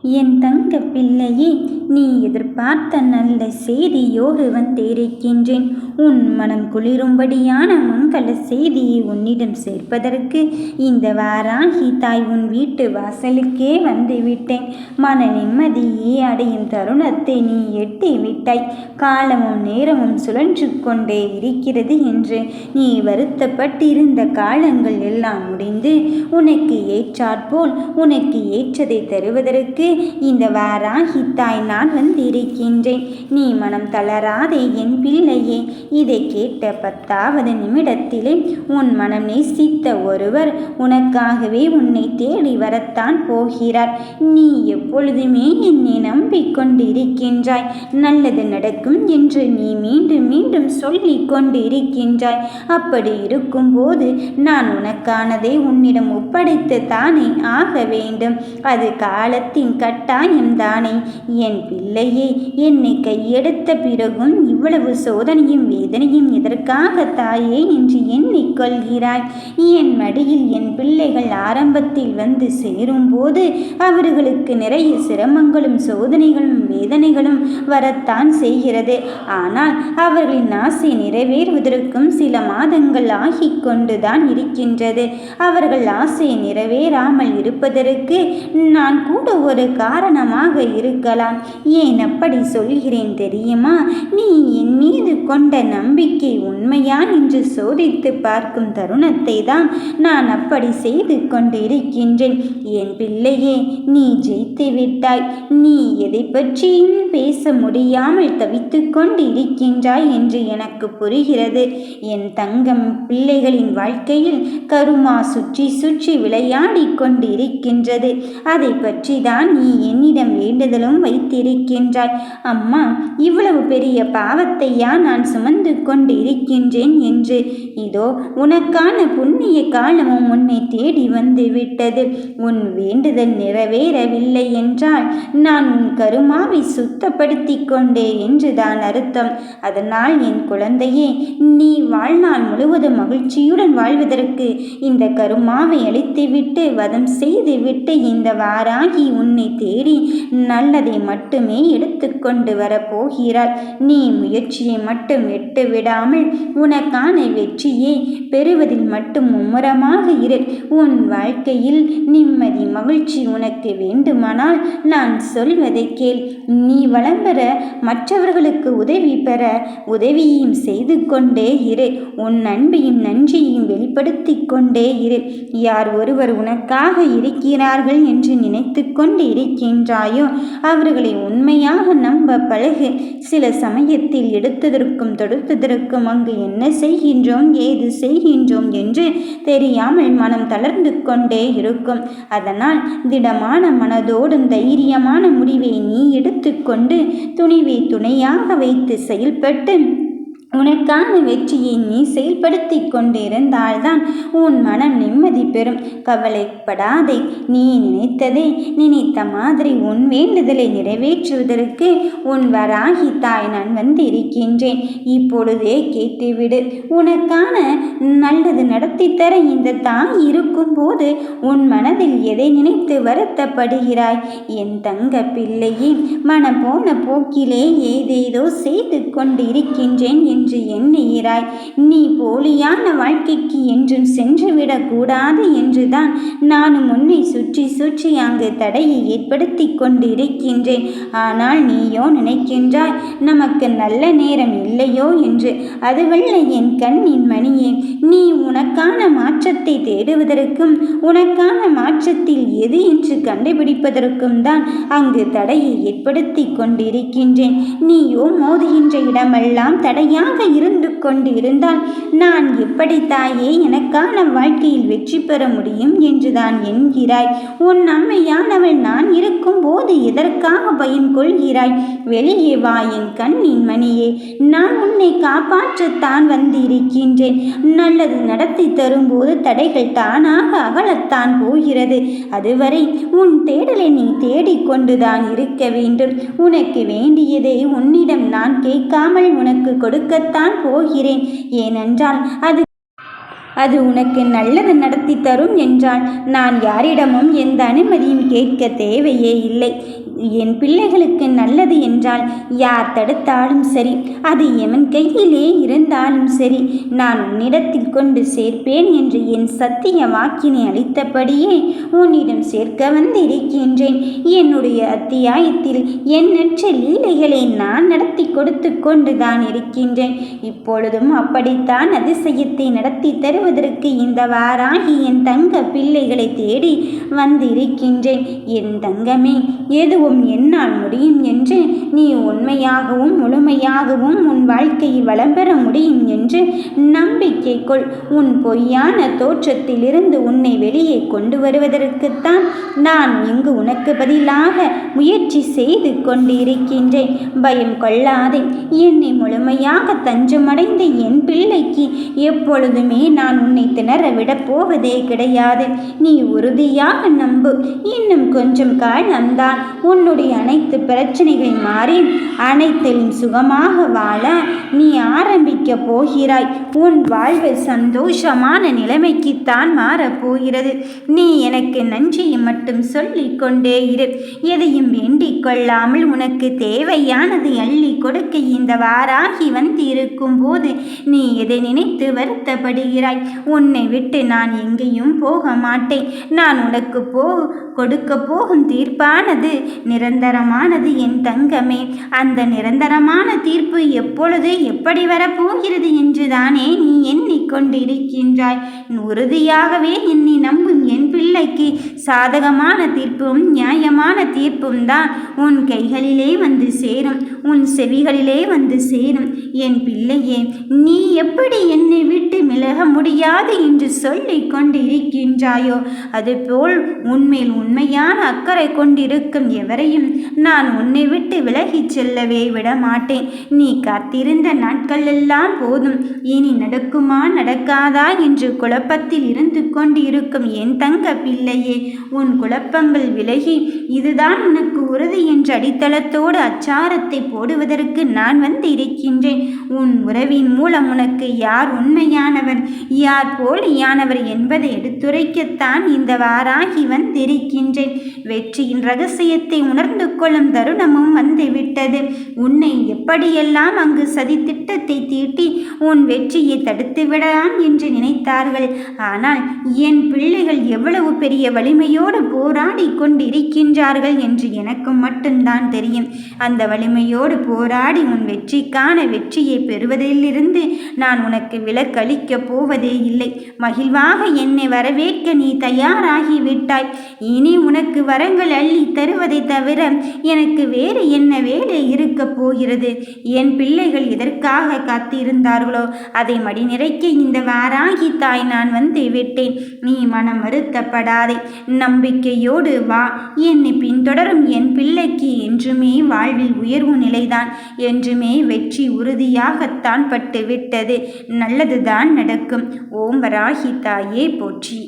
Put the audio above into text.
என் தங்க பிள்ளையே, நீ எதிர்பார்த்த நல்ல செய்தியோடு வந்திருக்கின்றேன். உன் மனம் குளிரும்படியான மங்கள செய்தியை உன்னிடம் சேர்ப்பதற்கு இந்த வாராகி தாய் உன் வீட்டு வாசலுக்கே வந்துவிட்டேன். மன நிம்மதியை அடையும் தருணத்தை நீ எட்டி விட்டாய். காலமும் நேரமும் சுழன்று கொண்டே இருக்கிறது என்று நீ வருத்தப்பட்டிருந்த காலங்கள் எல்லாம் முடிந்து உனக்கு ஏற்றாற்போல் உனக்கு ஏற்றதை தருவதற்கு இந்த வாராகி தாய் நான் வந்திருக்கின்றேன். நீ மனம் தளராதே என் பிள்ளையே. இதை கேட்ட 10வது நிமிடத்திலே உன் மனம் நேசித்த ஒருவர் உனக்காகவே உன்னை தேடி வரத்தான் போகிறார். நீ எப்பொழுதுமே என்னை நம்பிக்கொண்டிருக்கின்றாய். நல்லது நடக்கும் என்று நீ மீண்டும் மீண்டும் சொல்லிக் கொண்டிருக்கின்றாய். அப்படி இருக்கும்போது நான் உனக்கானதை உன்னிடம் ஒப்படைத்து தானே ஆக வேண்டும். அது காலத்தின் கட்டாயம்தானே. என் பிள்ளையே, என்னை கையெடுத்த பிறகும் இவ்வளவு சோதனையும் வேதனையும் எதற்காக தாயே என்று எண்ணிக்கொள்கிறாய்? என் மடியில் என் பிள்ளைகள் ஆரம்பத்தில் வந்து சேரும்போது அவர்களுக்கு நிறைய சிரமங்களும் சோதனைகளும் வேதனைகளும் வரத்தான் செய்கிறது. ஆனால் அவர்களின் ஆசை நிறைவேறுவதற்கும் சில மாதங்கள் ஆகிக் கொண்டுதான் இருக்கின்றது. அவர்கள் ஆசை நிறைவேறாமல் இருப்பதற்கு நான் கூட ஒரு காரணமாக இருக்கலாம். ஏன் அப்படி சொல்கிறேன் தெரியுமா? நீ என் மீது கொண்ட நம்பிக்கை உண்மையா என்று சோதித்து பார்க்கும் தருணத்தை தான் நான் அப்படி செய்து கொண்டிருக்கின்றேன். என் பிள்ளையே, நீ ஜெயித்து விட்டாய். நீ எதை பற்றியும் பேச முடியாமல் தவித்து கொண்டு இருக்கின்றாய் என்று எனக்கு புரிகிறது. என் தங்கம் பிள்ளைகளின் வாழ்க்கையில் கருமா சுற்றி சுற்றி விளையாடி கொண்டு இருக்கின்றது. அதை பற்றி தான் நீ என்னிடம் வேண்டுதலும் வைத்திருக்கின்றாய். அம்மா, இவ்வளவு பெரிய பாவத்தையா நான் சுமந்து கொண்டு இருக்கின்றேன் என்று. இதோ உனக்கான புண்ணிய காலமும் உன்னை தேடி வந்து விட்டது. உன் வேண்டுதல் நிறைவேறவில்லை என்றால் நான் உன் கருமாவை சுத்தப்படுத்தி கொண்டே என்றுதான் அர்த்தம். அதனால் என் குழந்தையே, நீ வாழ்நாள் முழுவதும் மகிழ்ச்சியுடன் வாழ்வதற்கு இந்த கருமாவை அழித்துவிட்டு வதம் செய்துவிட்டு இந்த வாராகி உன்னை தேடி நல்லதை மட்டுமே எடுத்துக்கொண்டு வரப்போகிறாள். நீ முயற்சியை மட்டும் விட்டு விடாமல் உனக்கான வெற்றியை பெறுவதில் மட்டும் மும்முரமாக இரு. உன் வாழ்க்கையில் நிம்மதி மகிழ்ச்சி உனக்கு வேண்டுமானால் நான் சொல்வதை கேள். நீ வளம் பெற, மற்றவர்களுக்கு உதவி பெற உதவியும் செய்து கொண்டே இரு. உன் அன்பையும் நன்றியையும் வெளிப்படுத்தி கொண்டே இரு. யார் ஒருவர் உனக்காக இருக்கிறார்கள் என்று நினைத்து கொண்டு இருக்கின்றாயோ அவர்களை உண்மையாக நம்ப பழகு. சில சமயத்தில் எடுத்ததற்கும் தொடுத்ததற்கும் அங்கு என்ன செய்கின்றோம் ஏது செய்கின்றோம் என்று தெரியாமல் மனம் தளர்ந்து கொண்டே இருக்கும். அதனால் திடமான மனதோடும் தைரியமான முடிவை நீ எடுத்துக்கொண்டு துணிவை துணையாக வைத்து செயல்பட்டு உனக்கான வெற்றியை நீ செயல்படுத்தி கொண்டிருந்தால்தான் உன் மனம் நிம்மதி பெறும். கவலைப்படாதே. நீ நினைத்ததை நினைத்த மாதிரி உன் வேண்டுதலை நிறைவேற்றுவதற்கு உன் வராகி தாய் நான் வந்திருக்கின்றேன். இப்பொழுதே கேட்டுவிடு. உனக்கான நல்லது நடத்தி தர இந்த தாய் இருக்கும்போது உன் மனதில் எதை நினைத்து வருத்தப்படுகிறாய்? என் தங்க பிள்ளையே, மனம் போன போக்கிலே ஏதேதோ செய்து கொண்டிருக்கின்றேன் என்று எண்ணுகிறாய். நீ போலியான வாழ்க்கைக்கு என்றும் சென்றுவிடக் கூடாது என்றுதான் நானும் உன்னை சுற்றி சுற்றி அங்கு தடையை ஏற்படுத்தி கொண்டிருக்கின்றேன். ஆனால் நீயோ நினைக்கின்றாய் நமக்கு நல்ல நேரம் இல்லையோ என்று. அதுவல்ல என் கண்ணின் மணியே. நீ உனக்கான மாற்றத்தை தேடுவதற்கும் உனக்கான மாற்றத்தில் எது என்று கண்டுபிடிப்பதற்கும் தான் அங்கு தடையை ஏற்படுத்தி கொண்டிருக்கின்றேன். நீயோ மோதுகின்ற இடமெல்லாம் தடையாக இருந்து கொண்டு இருந்தால் நான் எப்படி தாயே எனக்கான வாழ்க்கையில் வெற்றி பெற முடியும் என்றுதான் என்கிறாய். உன் அம்மையானவள் நான் இருக்கும் போது எதற்காக பயம் கொள்கிறாய்? வெளியே வா என் கண்ணின் மணியே. நான் உன்னை காப்பாற்றத்தான் வந்திருக்கின்றேன். நல்லது நடத்தி தரும்போது தடைகள் தானாக அகலத்தான் போகிறது. அதுவரை உன் தேடலை நீ தேடிக்கொண்டுதான் இருக்க வேண்டும். உனக்கு வேண்டியதை உன்னிடம் நான் கேட்காமல் உனக்கு கொடுக்கத்தான் போகிறேன். ஏனென்றால் அது உனக்கு நல்லது நடத்தி தரும் என்றால் நான் யாரிடமும் எந்த அனுமதியும் கேட்க தேவையே இல்லை. என் பிள்ளைகளுக்கு நல்லது என்றால் யார் தடுத்தாலும் சரி, அது எவன் கையிலே இருந்தாலும் சரி, நான் உன்னிடத்தில் கொண்டு சேர்ப்பேன் என்று என் சத்திய வாக்கினை அளித்தபடியே உன்னிடம் சேர்க்க வந்திருக்கின்றேன். என்னுடைய அத்தியாயத்தில் எண்ணற்ற லீலைகளை நான் நடத்தி கொடுத்து கொண்டுதான் இருக்கின்றேன். இப்பொழுதும் அப்படித்தான் அதிசயத்தை நடத்தி தருவதற்கு இந்த வாராகி என் தங்க பிள்ளைகளை தேடி வந்திருக்கின்றேன். என் தங்கமே, எதுவும் என்னால் முடியும் என்று நீ உண்மையாகவும் முழுமையாகவும் உன் வாழ்க்கையில் வளம் பெற முடியும் என்று நம்பிக்கை கொள். உன் பொய்யான தோற்றத்திலிருந்து உன்னை வெளியே கொண்டு வருவதற்குத்தான் நான் இங்கு உனக்கு பதிலாக முயற்சி செய்து கொண்டிருக்கின்றேன். பயம் கொள்ளாதே. என்னை முழுமையாக தஞ்சமடைந்த என் பிள்ளைக்கு எப்பொழுதுமே நான் உன்னை திணற விடப் போவதே கிடையாது. நீ உறுதியாக நம்பு. இன்னும் கொஞ்சம் காலம்தான். உன்னுடைய அனைத்து பிரச்சனைகள் மாறி அனைத்திலும் சுகமாக வாழ நீ ஆரம்பிக்க போகிறாய். உன் வாழ்வு சந்தோஷமான நிலைமைக்குத்தான் மாறப்போகிறது. நீ எனக்கு நன்றியை மட்டும் சொல்லிக் கொண்டே இரு. எதையும் வேண்டிக் கொள்ளாமல் உனக்கு தேவையானதை அள்ளி கொடுக்க இந்த வாராகி வந்திருக்கும் போது நீ எதை நினைத்து வருத்தப்படுகிறாய்? உன்னை விட்டு நான் எங்கேயும் போக மாட்டேன். நான் உனக்கு கொடுக்க போகும் தீர்ப்பானது நிரந்தரமானது என் தங்கமே. அந்த நிரந்தரமான தீர்ப்பு எப்பொழுது எப்படி வரப்போகிறது என்றுதானே நீ எண்ணிக்கொண்டிருக்கின்றாய். உறுதியாகவே என்னை நம்பும் என் பிள்ளைக்கு சாதகமான தீர்ப்பும் நியாயமான தீர்ப்பும் தான் உன் கைகளிலே வந்து சேரும், உன் செவிகளிலே வந்து சேரும். என் பிள்ளையே, நீ எப்படி என்னை விட்டு விலக முடியாது என்று சொல்லிக் கொண்டிருக்கின்றாயோ, அதுபோல் உன்மேல் உண்மையான அக்கறை கொண்டிருக்கும் எவரையும் நான் உன்னை விட்டு விலகிச் செல்லவே விடமாட்டேன். நீ காத்திருந்த நாட்கள் எல்லாம் போதும். இனி நடக்குமா நடக்காதா என்று குழப்பத்தில் இருந்து கொண்டிருக்கும் என் தங்க பிள்ளையே, உன் குழப்பங்கள் விலகி இதுதான் உனக்கு உறுதி என்ற அடித்தளத்தோடு அச்சாரத்தை போடுவதற்கு நான் வந்து இருக்கின்றேன். உன் உறவின் மூலம் உனக்கு யார் உண்மையானவர் யார் போலியானவர் என்பதை எடுத்துரைக்கத்தான் இந்த வாராகி வந்திருக்கின்றேன். வெற்றியின் ரகசியத்தை உணர்ந்து கொள்ளும் தருணமும் வந்துவிட்டது. உன்னை எப்படியெல்லாம் அங்கு சதி திட்டத்தை தீட்டி உன் வெற்றியை தடுத்து விடலாம் என்று நினைத்தார்கள். ஆனால் என் பிள்ளைகள் எவ்வளவு பெரிய வலிமையோடு போராடி கொண்டிருக்கின்றார்கள் என்று எனக்கு மட்டும்தான் தெரியும். அந்த வலிமையோடு போராடி உன் வெற்றிக்கான வெற்றியை பெறுவதிலிருந்து நான் உனக்கு விலக்களிக்கப் போவதே இல்லை. மகிழ்வாக என்னை வரவேற்க நீ தயாராகிவிட்டாய். இனி உனக்கு வரங்கள் அள்ளி தருவதை தவிர எனக்கு வேறு என்ன வேலை இருக்கப் போகிறது? என் பிள்ளைகள் எதற்காக காத்திருந்தார்களோ அதை மடி நிறைக்க இந்த வாராகி தாய் நான் வந்து விட்டேன். நீ மனம் வருத்தப்படாதே, நம்பிக்கையோடு வா. என்னை பின்தொடரும் என் பிள்ளைக்கு என்றுமே வாழ்வில் உயர்வு நிலைதான், என்றுமே வெற்றி உறுதியாகத்தான் பட்டு விட்டது. நல்லதுதான் நடக்கும். ஓம் வராகி தாயே போற்றி.